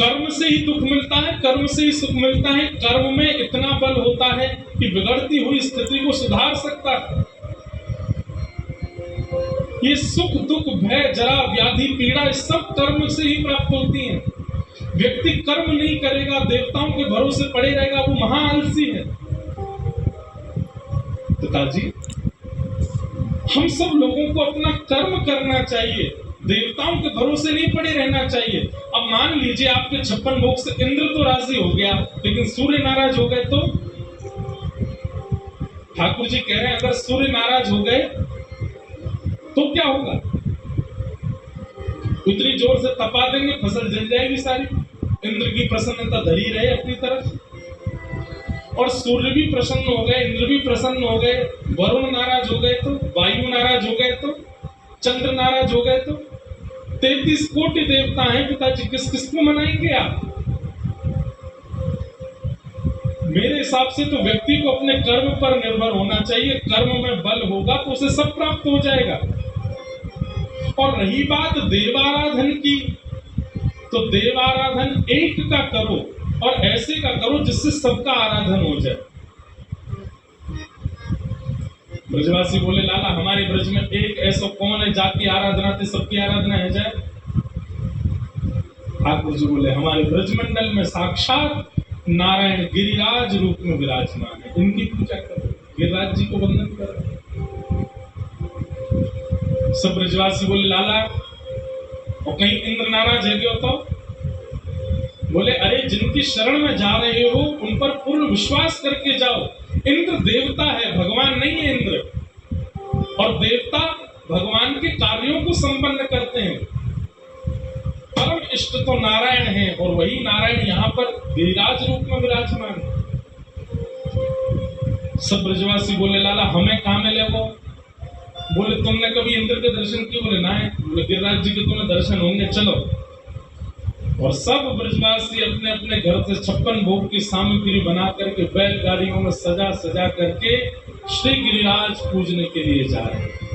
कर्म से ही दुख मिलता है, कर्म से ही सुख मिलता है। कर्म में इतना बल होता है कि बिगड़ती हुई स्थिति को सुधार सकता है। ये सुख दुख भय जरा व्याधि पीड़ा सब कर्म से ही प्राप्त होती हैं। व्यक्ति कर्म नहीं करेगा, देवताओं के भरोसे पड़े रहेगा, वो महाआलसी है। पिताजी, हम सब लोगों को अपना कर्म करना चाहिए, देवताओं के भरोसे नहीं पड़े रहना चाहिए। अब मान लीजिए आपके 56 भोग से इंद्र तो राजी हो गया, लेकिन सूर्य नाराज हो गए तो? ठाकुर जी कह रहे हैं अगर सूर्य नाराज हो गए तो क्या होगा? उतनी जोर से तपा देंगे, फसल जल जाएगी सारी। इंद्र की प्रसन्नता धरी रहे अपनी तरफ, और सूर्य भी प्रसन्न हो गए, इंद्र भी प्रसन्न हो गए। वरुण नाराज हो गए तो, वायु नाराज हो गए तो, चंद्र नाराज हो गए तो 33 कोटि देवता हैं पिताजी, किस किस को मनाएंगे आप? मेरे हिसाब से तो व्यक्ति को अपने कर्म पर निर्भर होना चाहिए। कर्म में बल होगा तो उसे सब प्राप्त हो जाएगा। और रही बात देवाराधन की, तो देवाराधन एक का करो और ऐसे का करो जिससे सबका आराधन हो जाए। ब्रजवासी बोले लाला हमारे ब्रज में एक ऐसा कौन है जाकी आराधना से सबकी आराधना है जाए? ठाकुर जी बोले हमारे ब्रजमंडल में साक्षात नारायण गिरिराज रूप में विराजमान है, इनकी पूजा करो, गिरिराज जी को वंदन करो। सब ब्रजवासी बोले लाला और कहीं इंद्र नाराज है क्यों? तो बोले अरे जिनकी शरण में जा रहे हो उन पर पूर्ण विश्वास करके जाओ। इंद्र देवता है, भगवान नहीं है इंद्र, और देवता भगवान के कार्यों को संपन्न करते हैं। परम इष्ट तो नारायण है, और वही नारायण यहाँ पर गिरिराज रूप में विराजमान है। सब ब्रजवासी बोले लाला हमें कहाँ मिले वो? बोले तुमने कभी इंद्र के दर्शन किए? बोले ना। बोले गिरिराज जी के तुम्हें दर्शन होंगे, चलो। और सब ब्रजवासी अपने अपने घर से 56 भोग की सामग्री बना करके बैलगाड़ियों में सजा सजा करके श्री गिरिराज पूजने के लिए जा रहे हैं।